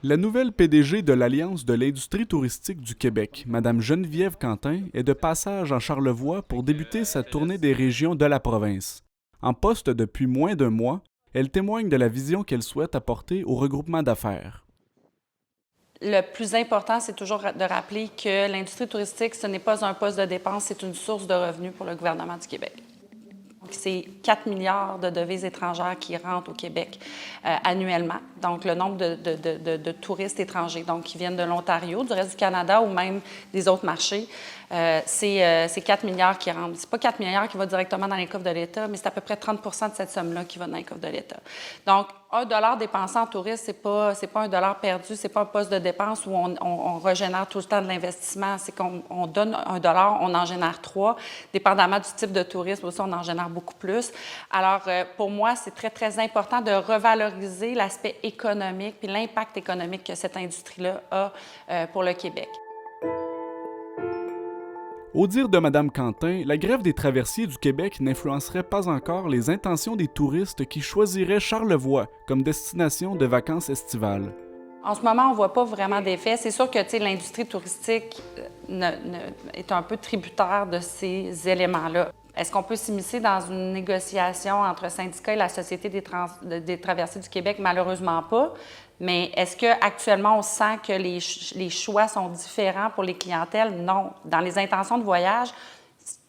La nouvelle PDG de l'Alliance de l'industrie touristique du Québec, Mme Geneviève Quentin, est de passage en Charlevoix pour débuter sa tournée des régions de la province. En poste depuis moins d'un mois, elle témoigne de la vision qu'elle souhaite apporter au regroupement d'affaires. Le plus important, c'est toujours de rappeler que l'industrie touristique, ce n'est pas un poste de dépense, c'est une source de revenus pour le gouvernement du Québec. C'est 4 milliards de devises étrangères qui rentrent au Québec annuellement. Donc, le nombre de touristes étrangers donc, qui viennent de l'Ontario, du reste du Canada ou même des autres marchés, c'est 4 milliards qui rentrent. Ce n'est pas 4 milliards qui vont directement dans les coffres de l'État, mais c'est à peu près 30 de cette somme-là qui va dans les coffres de l'État. Donc, 1 dollar dépensé en tourisme, ce n'est pas 1 dollar perdu, ce n'est pas un poste de dépense où on régénère tout le temps de l'investissement. C'est qu'on donne 1 dollar, on en génère 3. Dépendamment du type de tourisme aussi, on en génère beaucoup plus. Alors, pour moi, c'est très, très important de revaloriser l'aspect économique puis l'impact économique que cette industrie-là a pour le Québec. Au dire de Mme Quentin, la grève des traversiers du Québec n'influencerait pas encore les intentions des touristes qui choisiraient Charlevoix comme destination de vacances estivales. En ce moment, on ne voit pas vraiment d'effet. C'est sûr que l'industrie touristique est un peu tributaire de ces éléments-là. Est-ce qu'on peut s'immiscer dans une négociation entre syndicats et la Société des traversiers du Québec? Malheureusement pas. Mais est-ce qu'actuellement, on sent que les choix sont différents pour les clientèles? Non. Dans les intentions de voyage,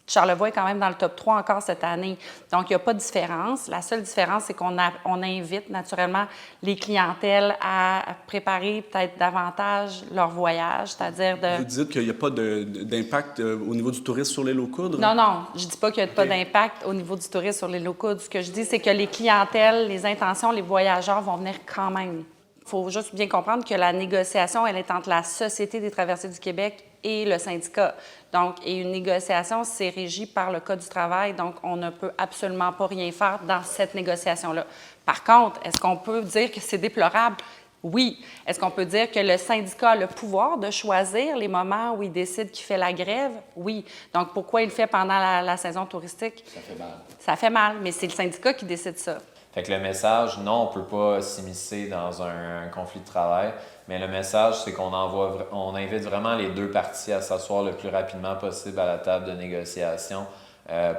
Charlevoix est quand même dans le top 3 encore cette année. Donc, il n'y a pas de différence. La seule différence, c'est qu'on invite naturellement les clientèles à préparer peut-être davantage leur voyage, c'est-à-dire de... Vous dites qu'il n'y a pas d'impact au niveau du tourisme sur les low-coudres? Non, non, je ne dis pas qu'il n'y a pas d'impact au niveau du tourisme sur les low-coudres. Ce que je dis, c'est que les clientèles, les intentions, les voyageurs vont venir quand même. Il faut juste bien comprendre que la négociation, elle est entre la Société des traversiers du Québec et le syndicat. Donc, et une négociation, c'est régi par le Code du travail, donc on ne peut absolument pas rien faire dans cette négociation-là. Par contre, est-ce qu'on peut dire que c'est déplorable? Oui. Est-ce qu'on peut dire que le syndicat a le pouvoir de choisir les moments où il décide qu'il fait la grève? Oui. Donc, pourquoi il le fait pendant la saison touristique? Ça fait mal. Ça fait mal, mais c'est le syndicat qui décide ça. Fait que le message, non, on ne peut pas s'immiscer dans un conflit de travail, mais le message, c'est qu'on invite vraiment les deux parties à s'asseoir le plus rapidement possible à la table de négociation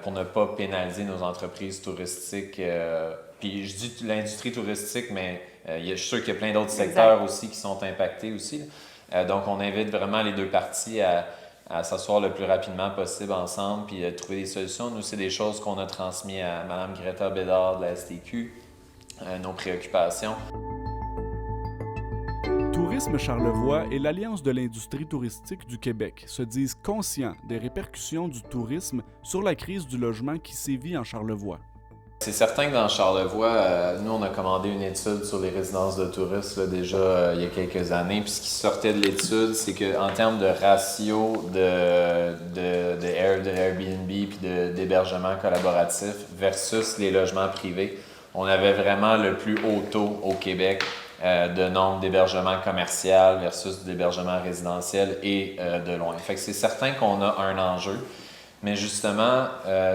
pour ne pas pénaliser nos entreprises touristiques. Puis je dis l'industrie touristique, mais je suis sûr qu'il y a plein d'autres secteurs aussi qui sont impactés aussi. Donc, on invite vraiment les deux parties à s'asseoir le plus rapidement possible ensemble puis trouver des solutions. Nous, c'est des choses qu'on a transmises à Mme Greta Bédard de la STQ, nos préoccupations. Tourisme Charlevoix et l'Alliance de l'industrie touristique du Québec se disent conscients des répercussions du tourisme sur la crise du logement qui sévit en Charlevoix. C'est certain que dans Charlevoix, nous, on a commandé une étude sur les résidences de touristes là, déjà il y a quelques années. Puis ce qui sortait de l'étude, c'est qu'en termes de ratio d'Airbnb puis d'hébergement collaboratif versus les logements privés, on avait vraiment le plus haut taux au Québec de nombre d'hébergements commerciaux versus d'hébergements résidentiels et de loin. Fait que c'est certain qu'on a un enjeu. Mais justement,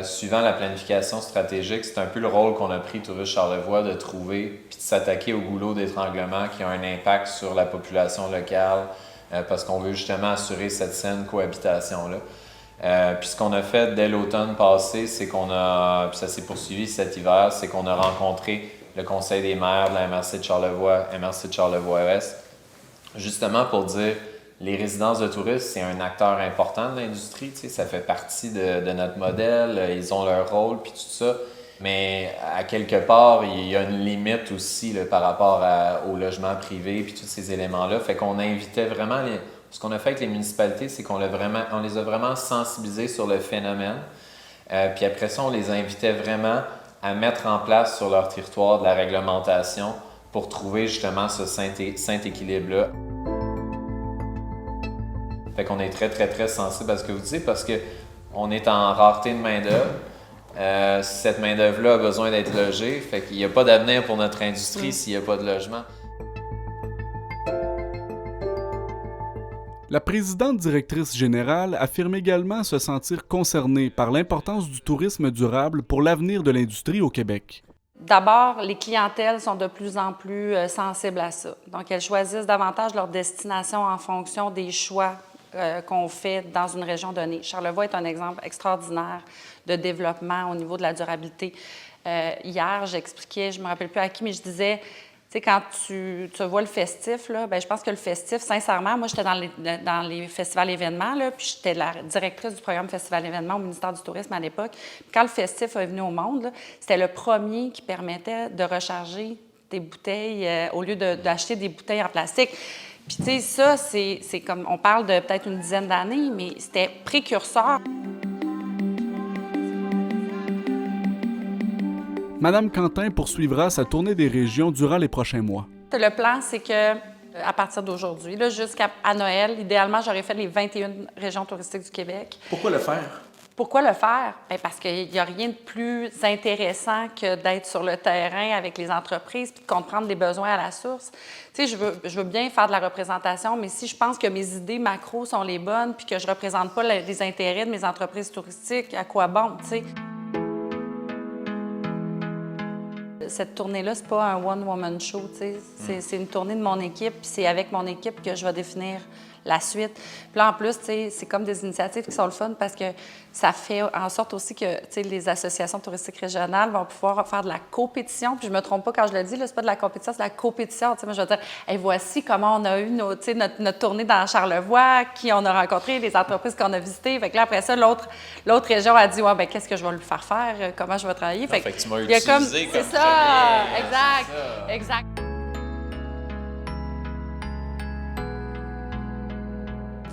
suivant la planification stratégique, c'est un peu le rôle qu'on a pris Tourisme Charlevoix de trouver puis de s'attaquer au goulot d'étranglement qui a un impact sur la population locale parce qu'on veut justement assurer cette saine cohabitation-là. Puis ce qu'on a fait dès l'automne passé, c'est puis ça s'est poursuivi cet hiver, c'est qu'on a rencontré le Conseil des maires de la MRC de Charlevoix, MRC de Charlevoix-Ouest, justement pour dire les résidences de touristes, c'est un acteur important de l'industrie, tu sais, ça fait partie de notre modèle, ils ont leur rôle, puis tout ça. Mais à quelque part, il y a une limite aussi là, par rapport au logement privé, puis tous ces éléments-là. Fait qu'on invitait vraiment, ce qu'on a fait avec les municipalités, c'est on les a vraiment sensibilisés sur le phénomène. Puis après ça, on les invitait vraiment à mettre en place sur leur territoire de la réglementation pour trouver justement ce saint équilibre-là. Fait qu'on est très, très, très sensible à ce que vous dites parce qu'on est en rareté de main-d'œuvre. Cette main-d'œuvre-là a besoin d'être logée. Fait qu'il n'y a pas d'avenir pour notre industrie s'il n'y a pas de logement. La présidente directrice générale affirme également se sentir concernée par l'importance du tourisme durable pour l'avenir de l'industrie au Québec. D'abord, les clientèles sont de plus en plus sensibles à ça. Donc, elles choisissent davantage leur destination en fonction des choix qu'on fait dans une région donnée. Charlevoix est un exemple extraordinaire de développement au niveau de la durabilité. Hier, j'expliquais, je ne me rappelle plus à qui, mais je disais, tu sais, quand tu vois le festif, là, bien, je pense que le festif, sincèrement, moi, j'étais dans les festivals événements, là, puis j'étais la directrice du programme Festival événements au ministère du Tourisme à l'époque. Quand le festif est venu au monde, là, c'était le premier qui permettait de recharger des bouteilles au lieu d'acheter des bouteilles en plastique. Puis, tu sais, ça, c'est comme, on parle de peut-être une dizaine d'années, mais c'était précurseur. Madame Quentin poursuivra sa tournée des régions durant les prochains mois. Le plan, c'est que à partir d'aujourd'hui, jusqu'à Noël, idéalement, j'aurais fait les 21 régions touristiques du Québec. Pourquoi le faire? Pourquoi le faire? Bien, parce qu'il n'y a rien de plus intéressant que d'être sur le terrain avec les entreprises et de comprendre les besoins à la source. Tu sais, je veux bien faire de la représentation, mais si je pense que mes idées macro sont les bonnes puis que je ne représente pas les intérêts de mes entreprises touristiques, à quoi bon, tu sais? Cette tournée-là, c'est pas un one-woman show, tu sais. C'est une tournée de mon équipe, puis c'est avec mon équipe que je vais définir la suite. Puis là, en plus, tu sais, c'est comme des initiatives qui sont le fun parce que ça fait en sorte aussi que, tu sais, les associations touristiques régionales vont pouvoir faire de la compétition. Puis je me trompe pas quand je le dis, là, c'est pas de la compétition, c'est de la compétition. Tu sais, moi, je veux dire, hey, voici comment on a eu notre tournée dans Charlevoix, qui on a rencontré, les entreprises qu'on a visitées. Fait que là, après ça, l'autre région a dit, ouais, ben qu'est-ce que je vais lui faire faire, comment je vais travailler. Fait que tu m'as utilisé comme c'est ça, jamais, exact, c'est ça. exact.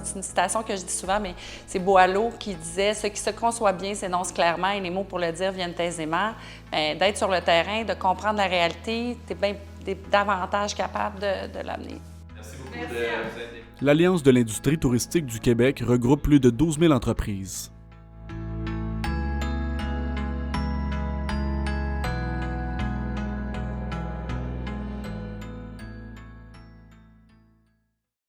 C'est une citation que je dis souvent, mais c'est Boileau qui disait « Ce qui se conçoit bien s'énonce clairement et les mots pour le dire viennent aisément. » D'être sur le terrain, de comprendre la réalité, t'es davantage capable de l'amener. Merci beaucoup de vous aider. L'Alliance de l'industrie touristique du Québec regroupe plus de 12 000 entreprises.